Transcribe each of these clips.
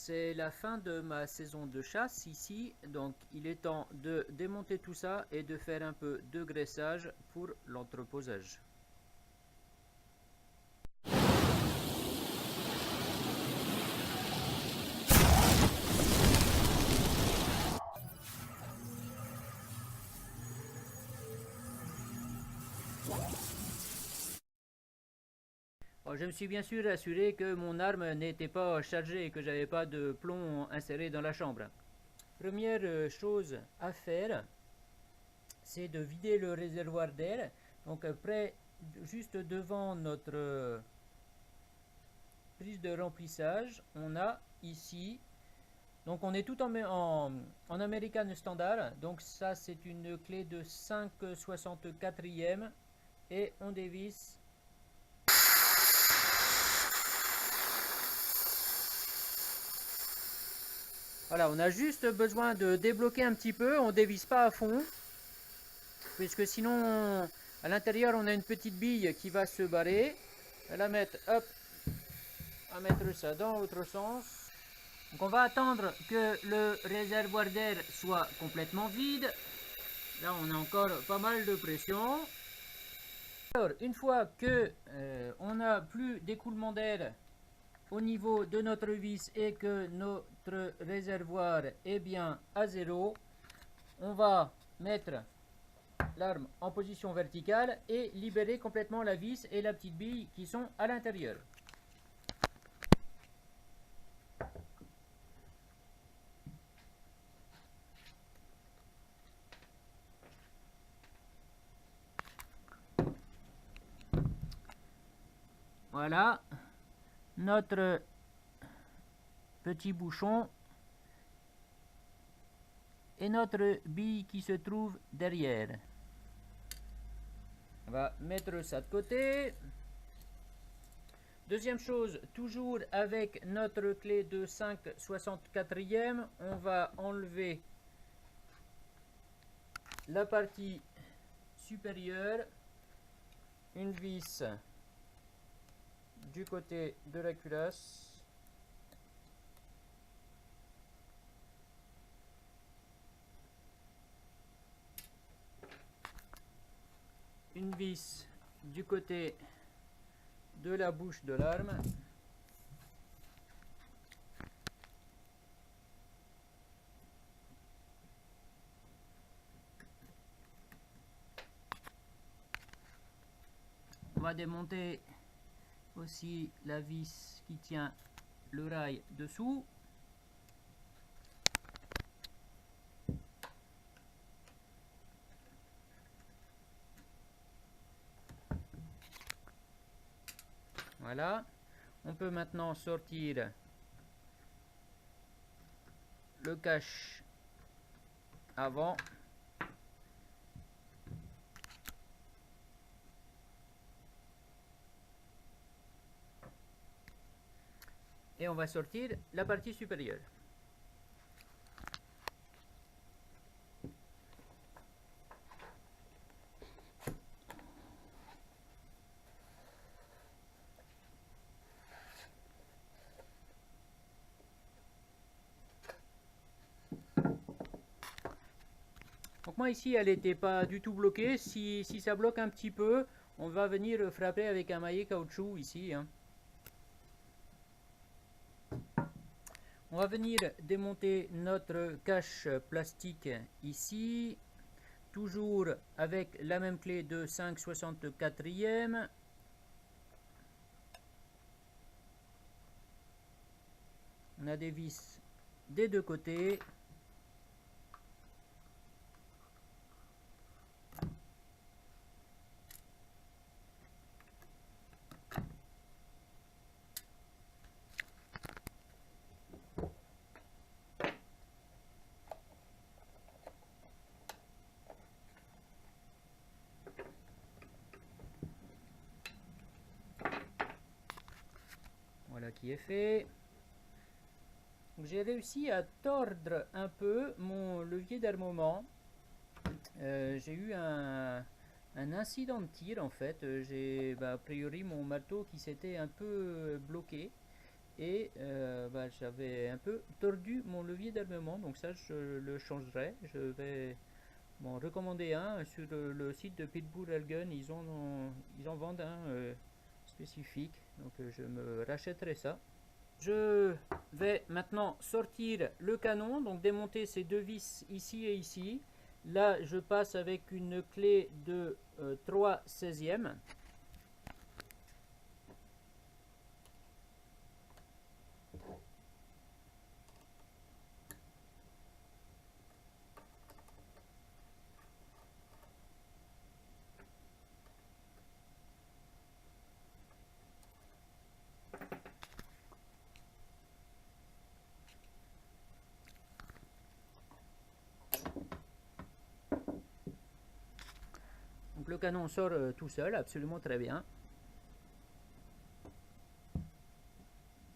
c'est la fin de ma saison de chasse ici, donc il est temps de démonter tout ça et de faire un peu de graissage pour l'entreposage. Je me suis bien sûr assuré que mon arme n'était pas chargée et que j'avais pas de plomb inséré dans la chambre. Première chose à faire, c'est de vider le réservoir d'air. Donc près, juste devant notre prise de remplissage, on a ici, donc on est tout en American Standard, donc ça c'est une clé de 5/64e et on dévisse. Voilà, on a juste besoin de débloquer un petit peu, on dévisse pas à fond, puisque sinon à l'intérieur on a une petite bille qui va se barrer. On va la mettre, hop, on va mettre ça dans l'autre sens. Donc on va attendre que le réservoir d'air soit complètement vide. Là on a encore pas mal de pression. Alors une fois que on n'a plus d'écoulement d'air au niveau de notre vis et que notre réservoir est bien à zéro, on va mettre l'arme en position verticale et libérer complètement la vis et la petite bille qui sont à l'intérieur. Voilà notre petit bouchon et notre bille qui se trouve derrière. On va mettre ça de côté. Deuxième chose, toujours avec notre clé de 5/64e, on va enlever la partie supérieure, une vis du côté de la culasse. Une vis du côté de la bouche de l'arme. On va démonter aussi la vis qui tient le rail dessous. Voilà. On peut maintenant sortir le cache avant. Et on va sortir la partie supérieure. Donc moi ici elle n'était pas du tout bloquée. Si ça bloque un petit peu, on va venir frapper avec un maillet caoutchouc ici. On va venir démonter notre cache plastique ici, toujours avec la même clé de 5/64e. On a des vis des deux côtés. Voilà qui est fait. J'ai réussi à tordre un peu mon levier d'armement. J'ai eu un incident de tir en fait. J'ai a priori mon marteau qui s'était un peu bloqué et j'avais un peu tordu mon levier d'armement, donc ça je le changerai. Je vais m'en recommander un sur le site de Pitbull Airgun. Ils en vendent un spécifique, donc je me rachèterai ça. Je vais maintenant sortir le canon, donc démonter ces deux vis ici et ici. Là je passe avec une clé de 3/16e. Donc le canon sort tout seul, absolument très bien.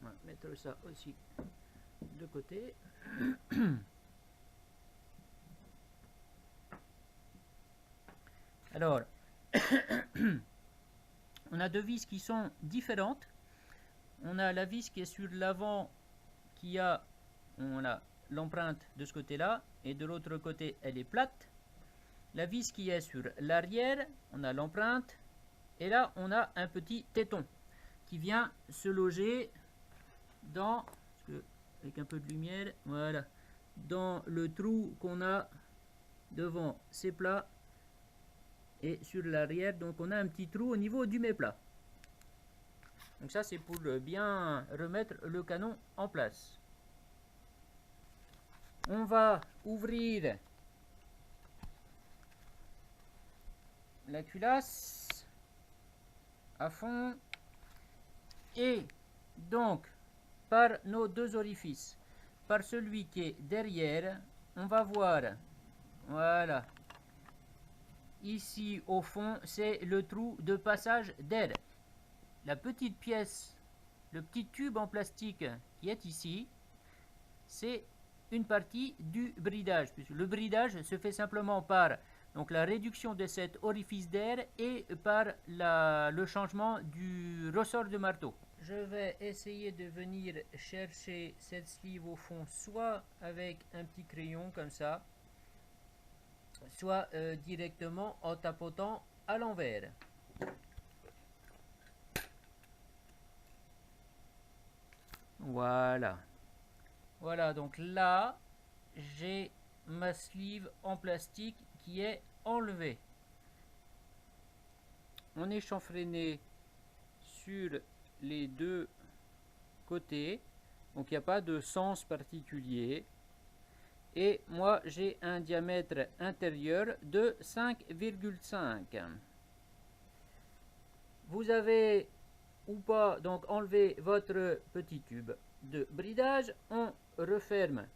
On va mettre ça aussi de côté. Alors, on a deux vis qui sont différentes. On a la vis qui est sur l'avant, qui a, on a l'empreinte de ce côté-là, et de l'autre côté, elle est plate. La vis qui est sur l'arrière, on a l'empreinte, et là, on a un petit téton qui vient se loger dans, avec un peu de lumière, voilà, dans le trou qu'on a devant ces plats et sur l'arrière. Donc on a un petit trou au niveau du méplat. Donc ça c'est pour bien remettre le canon en place. On va ouvrir la culasse à fond et donc par nos deux orifices, par celui qui est derrière, on va voir, voilà, ici au fond c'est le trou de passage d'air. La petite pièce, le petit tube en plastique qui est ici, c'est une partie du bridage, puisque le bridage se fait simplement par donc la réduction de cet orifice d'air et par le changement du ressort de marteau. Je vais essayer de venir chercher cette sleeve au fond, soit avec un petit crayon comme ça, soit directement en tapotant à l'envers. Voilà. Voilà, donc là, j'ai ma sleeve en plastique qui est enlevée. On est chanfreiné sur les deux côtés, donc il n'y a pas de sens particulier. Et moi, j'ai un diamètre intérieur de 5,5. Vous avez ou pas donc enlevé votre petit tube de bridage. On referme,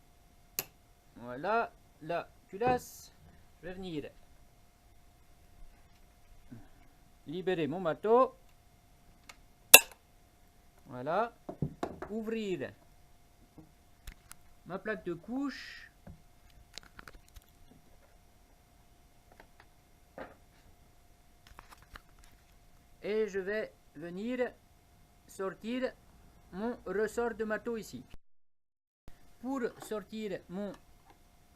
voilà, la culasse. Je vais venir libérer mon marteau, voilà, ouvrir ma plaque de couche, et je vais venir sortir mon ressort de marteau ici. Pour sortir mon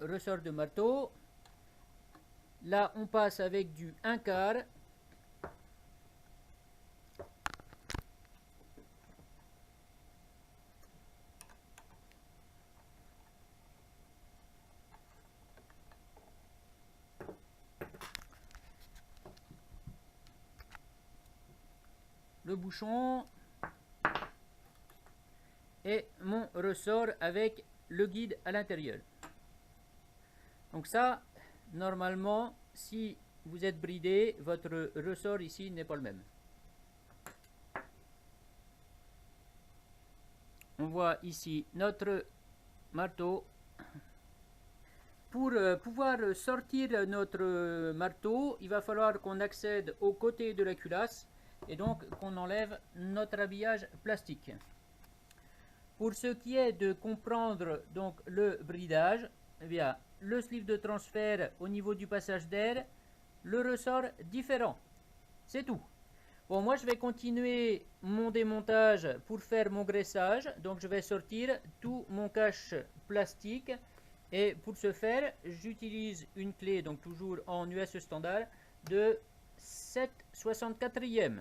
ressort de marteau, là on passe avec du 1/4. Le bouchon et mon ressort avec le guide à l'intérieur. Donc ça, normalement, si vous êtes bridé, votre ressort ici n'est pas le même. On voit ici notre marteau. Pour pouvoir sortir notre marteau, il va falloir qu'on accède au côté de la culasse et donc qu'on enlève notre habillage plastique. Pour ce qui est de comprendre donc le bridage, eh bien, le sleeve de transfert au niveau du passage d'air, le ressort différent. C'est tout. Bon, moi je vais continuer mon démontage pour faire mon graissage. Donc je vais sortir tout mon cache plastique. Et pour ce faire, j'utilise une clé, donc toujours en US standard, de 7/64e.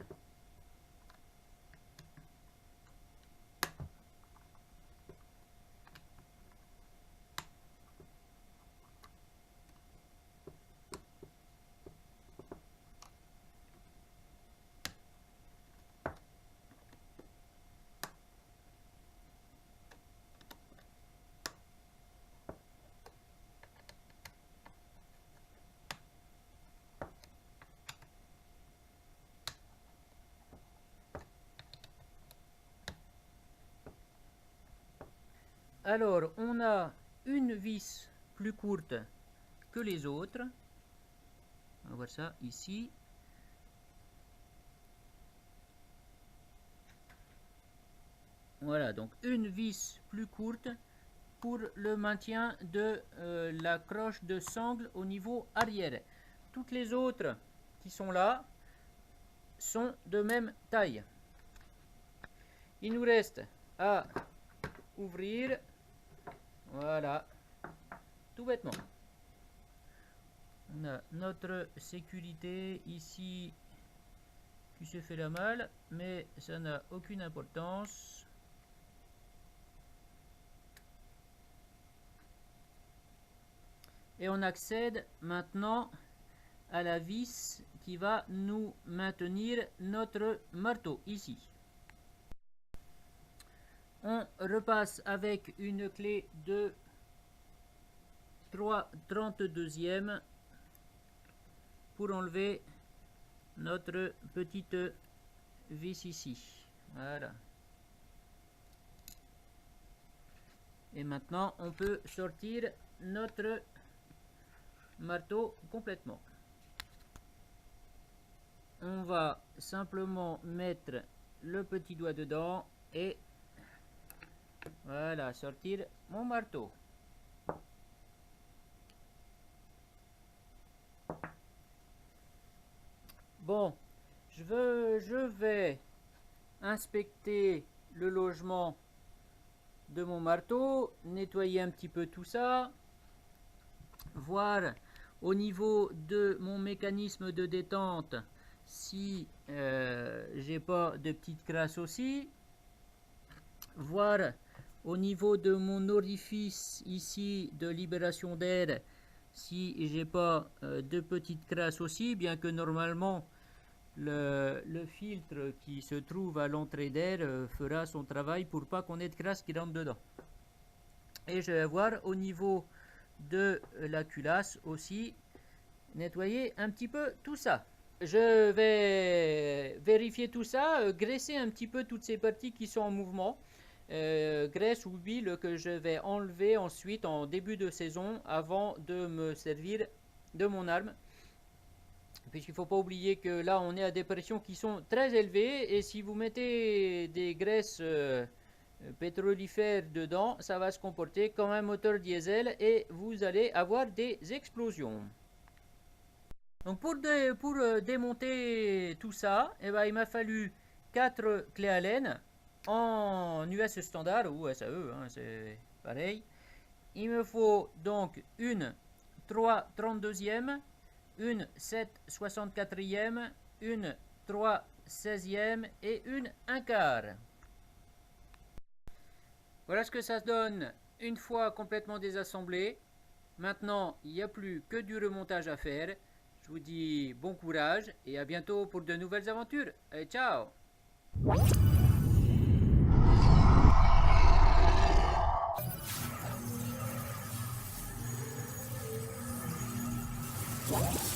Alors, on a une vis plus courte que les autres. On va voir ça ici. Voilà, donc une vis plus courte pour le maintien de la croche de sangle au niveau arrière. Toutes les autres qui sont là sont de même taille. Il nous reste à ouvrir. Voilà, tout bêtement. On a notre sécurité ici qui se fait la malle, mais ça n'a aucune importance. Et on accède maintenant à la vis qui va nous maintenir notre marteau ici. On repasse avec une clé de 3/32e pour enlever notre petite vis ici. Voilà. Et maintenant, on peut sortir notre marteau complètement. On va simplement mettre le petit doigt dedans et voilà, sortir mon marteau. Bon, je vais inspecter le logement de mon marteau, nettoyer un petit peu tout ça, voir au niveau de mon mécanisme de détente si j'ai pas de petites crasses aussi, voir au niveau de mon orifice ici de libération d'air si j'ai pas de petites crasses aussi, bien que normalement le filtre qui se trouve à l'entrée d'air fera son travail pour pas qu'on ait de crasse qui rentre dedans. Et je vais voir au niveau de la culasse aussi, nettoyer un petit peu tout ça. Je vais vérifier tout ça, graisser un petit peu toutes ces parties qui sont en mouvement. Graisse ou huile que je vais enlever ensuite en début de saison avant de me servir de mon arme. Puisqu'il ne faut pas oublier que là on est à des pressions qui sont très élevées et si vous mettez des graisses pétrolifères dedans, ça va se comporter comme un moteur diesel et vous allez avoir des explosions. Donc pour démonter tout ça, eh ben, il m'a fallu 4 clés Allen en US standard ou SAE, hein, c'est pareil. Il me faut donc une 3/32e, une 7/64e, une 3/16e et une 1/4. Voilà ce que ça donne une fois complètement désassemblé. Maintenant, il n'y a plus que du remontage à faire. Je vous dis bon courage et à bientôt pour de nouvelles aventures. Allez, ciao! What?